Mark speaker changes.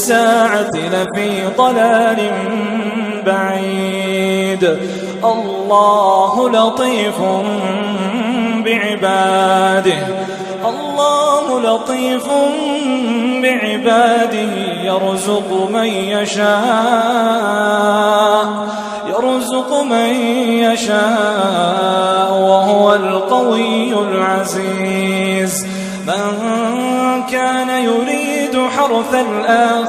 Speaker 1: الساعة لفي ضلال بعيد الله لطيف بعباده يرزق من يشاء وهو القوي العزيز من كان يريد حرث الآخرة